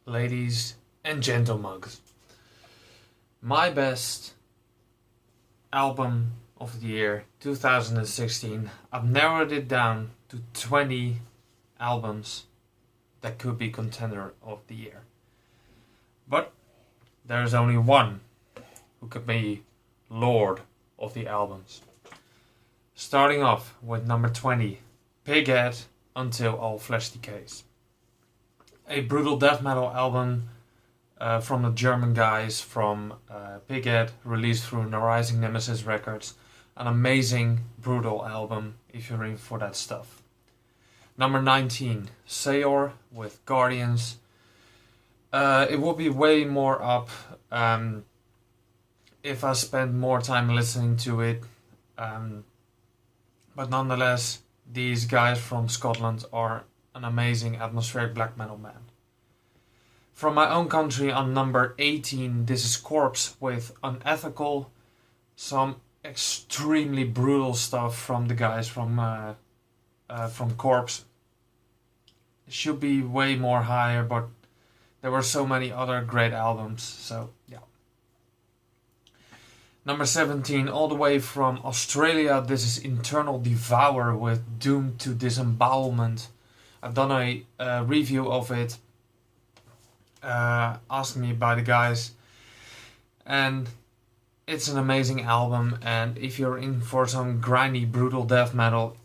ladies and gentlemen. My best album of the year 2016. I've narrowed it down to 20 albums that could be contender of the year. But there's only one who could be Lord of the albums. Starting off with number 20, Pighead, Until All Flesh Decays. A brutal death metal album from the German guys from Pighead, released through Rising Nemesis Records. An amazing, brutal album if you're in for that stuff. Number 19, Saor with Guardians. It would be way more up if I spent more time listening to it. But nonetheless, these guys from Scotland are an amazing atmospheric black metal band. From my own country, on number 18, this is Korpse with Unethical. Some extremely brutal stuff from the guys from Korpse. It should be way more higher, but there were so many other great albums, so yeah. Number 17, all the way from Australia, this is Internal Devour with Doomed to Disembowelment. I've done a review of it, asked me by the guys, and it's an amazing album. And if you're in for some grindy, brutal death metal,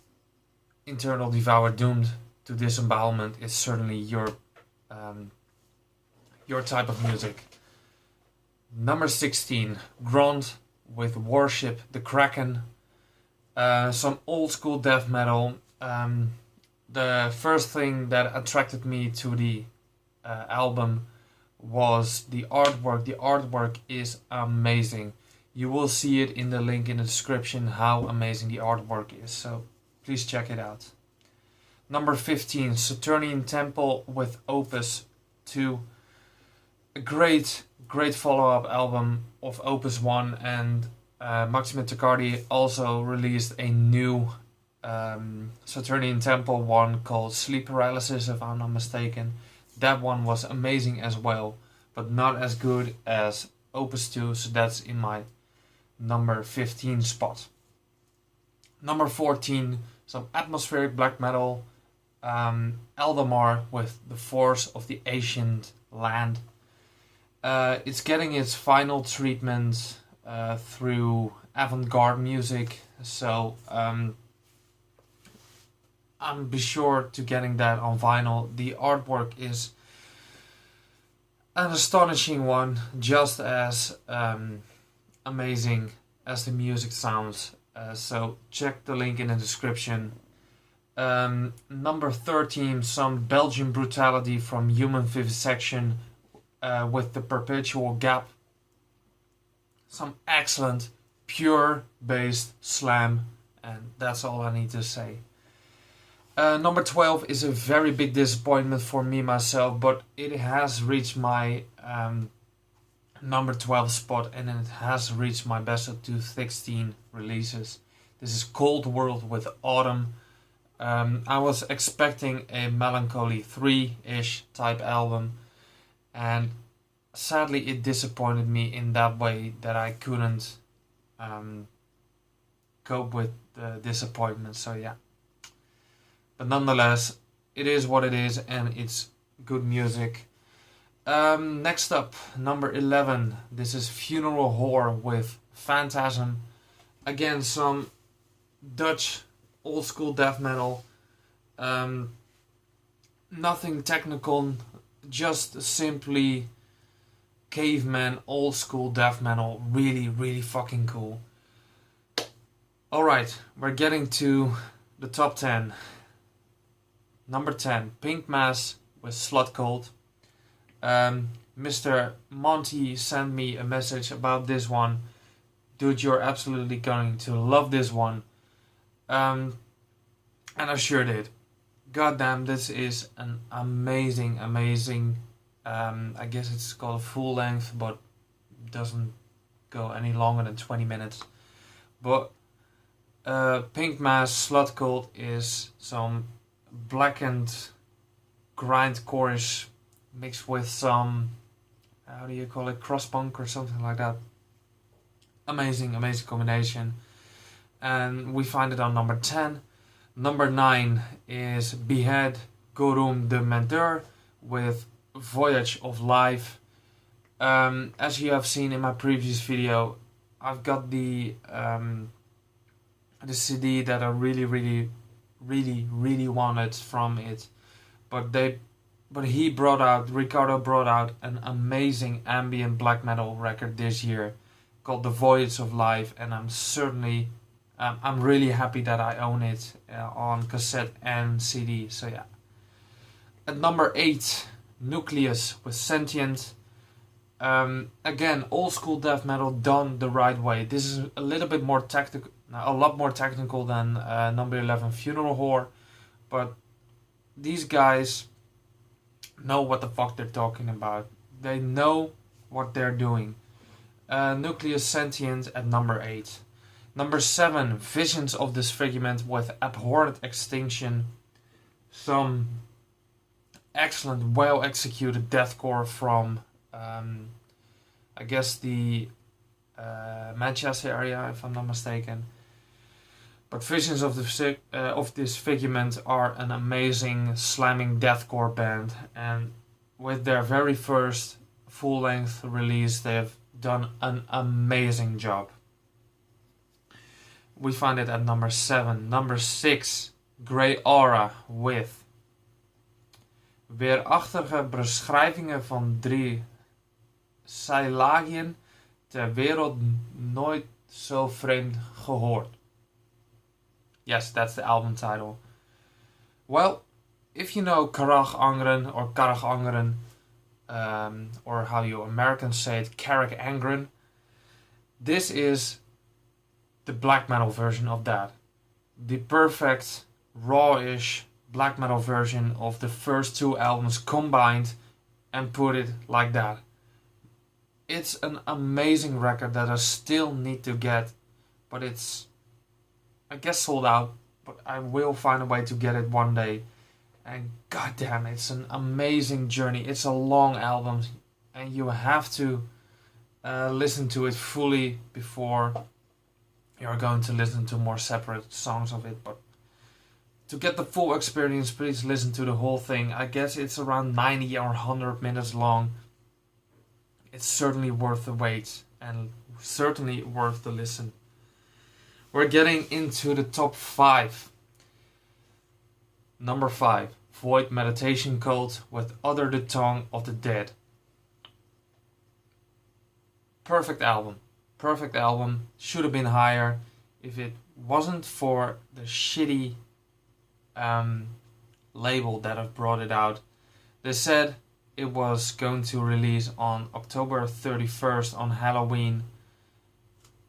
Internal Devour Doomed to Disembowelment is certainly your type of music. Number 16, Grond with Worship the Kraken. Some old school death metal. The first thing that attracted me to the album was the artwork. The artwork is amazing. You will see it in the link in the description how amazing the artwork is, so please check it out. Number 15, Saturnian Tempel with Opus 2. A great follow-up album of Opus 1, and Maxime Tacardi also released a new Saturnian Tempel one called Sleep Paralysis, if I'm not mistaken. That one was amazing as well, but not as good as Opus 2, so that's in my number 15 spot. Number 14, some atmospheric black metal, Eldamar with The Force of the Ancient Land. It's getting its final treatment through avant-garde music, so I'm be sure to getting that on vinyl. The artwork is an astonishing one, just as amazing as the music sounds. So check the link in the description. Number 13, some Belgian brutality from Human Vivisection with the Perpetual Gap. Some excellent, pure-based slam, and that's all I need to say. Number 12 is a very big disappointment for me myself, but it has reached my number 12 spot, and it has reached my best of 2016 releases. This is Coldworld with Autumn. I was expecting a Melancholy 3-ish type album, and sadly it disappointed me in that way that I couldn't cope with the disappointment, so yeah. But nonetheless, it is what it is, and it's good music. Next up, number 11. This is Funeral Whore with Phantasm. Again, some Dutch old school death metal. Nothing technical, just simply caveman old school death metal. Really, really fucking cool. Alright, we're getting to the top 10. Number 10, Pink Mass with Slut Cult. Mr. Monty sent me a message about this one. Dude, you're absolutely going to love this one. And I sure did. Goddamn, this is an amazing, I guess it's called full length, but doesn't go any longer than 20 minutes. But Pink Mass Slut Cult is some blackened grindcore-ish mixed with some, how do you call it, cross-punk or something like that. Amazing combination. And we find it on number 10. Number 9 is Beheat, Gorum de Mentheurd with Voyage of Life. As you have seen in my previous video, I've got the CD that I really wanted from it, but Ricardo brought out an amazing ambient black metal record this year called The Voyage of Life, and I'm really happy that I own it on cassette and CD. So yeah. At number 8, Nucleus with Sentient. Again, old school death metal done the right way. This is a little bit more tactical, a lot more technical than number 11, Funeral Whore, but these guys know what the fuck they're talking about. They know what they're doing. Nucleus Sentient at number 8. Number 7, Visions of Disfigurement with Abhorrent Extinction. Some excellent, well executed deathcore from I guess the Manchester area, if I'm not mistaken. But Visions of Disfigurement are an amazing slamming deathcore band, and with their very first full-length release, they've done an amazing job. We find it at number 7. Number 6, Grey Aura with weerachtige beschrijvingen van 3 Sailagien ter wereld nooit zo vreemd gehoord. Yes, that's the album title. Well, if you know Karag Angren or Karag Angren, or how you Americans say it, Karag Angren, this is the black metal version of that. The perfect, raw-ish black metal version of the first 2 albums combined and put it like that. It's an amazing record that I still need to get, but it's, I guess, sold out, but I will find a way to get it one day. And goddamn, it's an amazing journey. It's a long album, and you have to listen to it fully before you're going to listen to more separate songs of it. But to get the full experience, please listen to the whole thing. I guess it's around 90 or 100 minutes long. It's certainly worth the wait and certainly worth the listen. We're getting into the top 5. Number 5, Void Meditation Cult with Under the Tongue of the Dead. Perfect album. Perfect album. Should have been higher if it wasn't for the shitty label that have brought it out. They said it was going to release on October 31st on Halloween,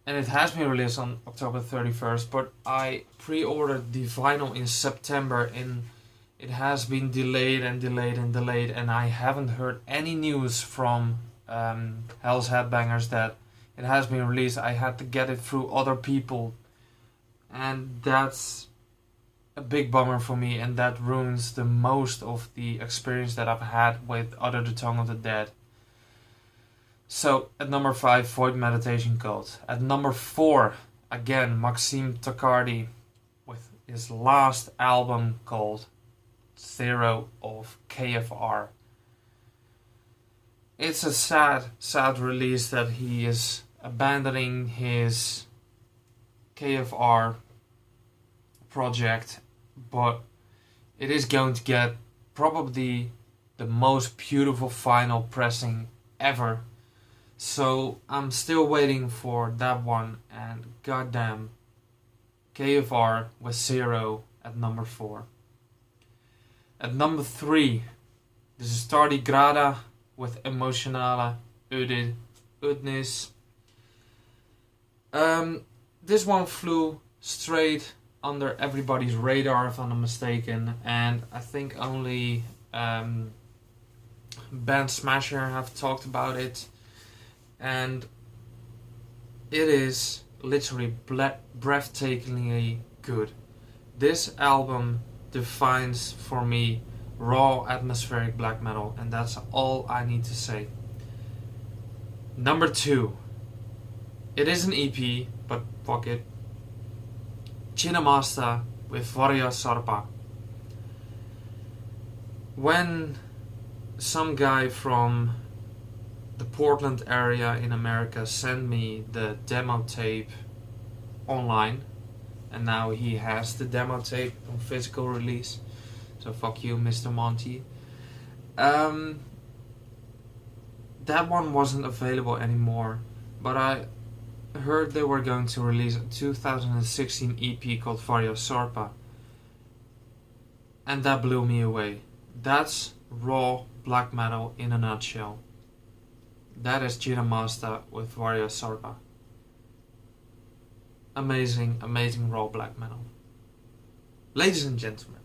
and it has been released on October 31st, but I pre-ordered the vinyl in September, and it has been delayed, and I haven't heard any news from Hell's Headbangers that it has been released. I had to get it through other people, and that's a big bummer for me, and that ruins the most of the experience that I've had with Under the Tongue of the Dead. So at number 5, Void Meditation Cult. At number 4, again, Maxime Takardi with his last album called Zero of KFR. It's a sad release that he is abandoning his KFR project, but it is going to get probably the most beautiful final pressing ever. So I'm still waiting for that one, and goddamn, KFR with Zero at number 4. At number 3, this is Tardigrada with Emotionale Udnis. This one flew straight under everybody's radar, if I'm not mistaken, and I think only Band Smasher have talked about it, and it is literally breathtakingly good. This album defines for me raw atmospheric black metal, and that's all I need to say. Number 2. It is an EP, but fuck it. Chhinnamasta with Voyage. When some guy from the Portland area in America sent me the demo tape online, and now he has the demo tape on physical release, so fuck you, Mr. Monty. That one wasn't available anymore, but I heard they were going to release a 2016 EP called Voyage, and that blew me away. That's raw black metal in a nutshell. That is Chhinnamasta with Voyage. Amazing, amazing raw black metal. Ladies and gentlemen,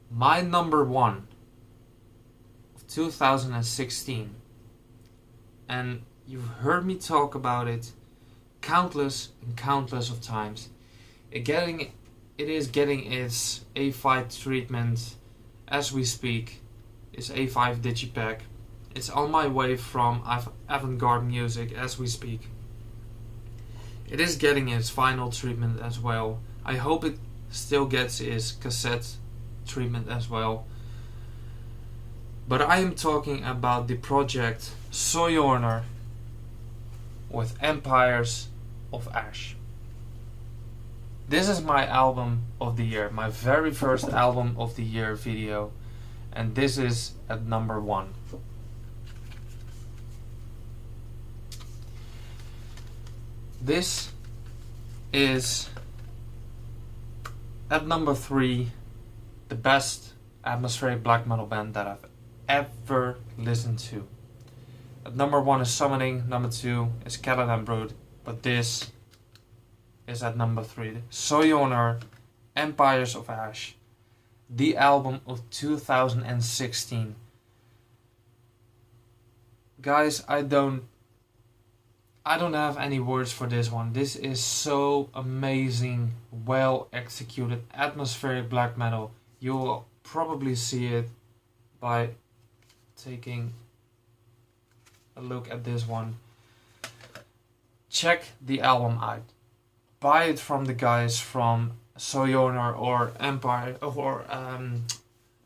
my number 1 of 2016, and you've heard me talk about it countless and countless of times. It is getting its A5 treatment as we speak. It's A5 Digipack. It's on my way from avant-garde music as we speak. It is getting its final treatment as well. I hope it still gets its cassette treatment as well. But I am talking about the project Sojourner with Empires of Ash. This is my album of the year, my very first album of the year video, and this is at number 1. This is at number 3 the best atmospheric black metal band that I've ever listened to. At number 1 is Summoning, number 2 is Kvlt, but this is at number 3. Sojourner, Empires of Ash, the album of 2016. Guys, I don't have any words for this one. This is so amazing, well executed, atmospheric black metal. You will probably see it by taking a look at this one. Check the album out. Buy it from the guys from Sojourner or Empire or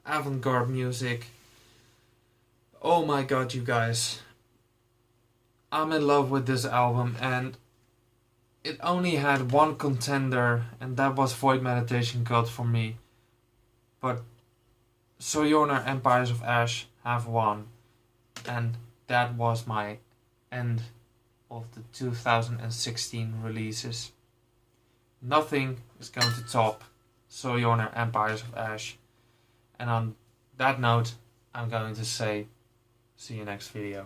avant-garde music. Oh my god, you guys. I'm in love with this album, and it only had one contender, and that was Void Meditation God for me. But Sojourner, Empires of Ash have won, and that was my end of the 2016 releases. Nothing is going to top Sojourner, Empires of Ash. And on that note, I'm going to say, see you next video.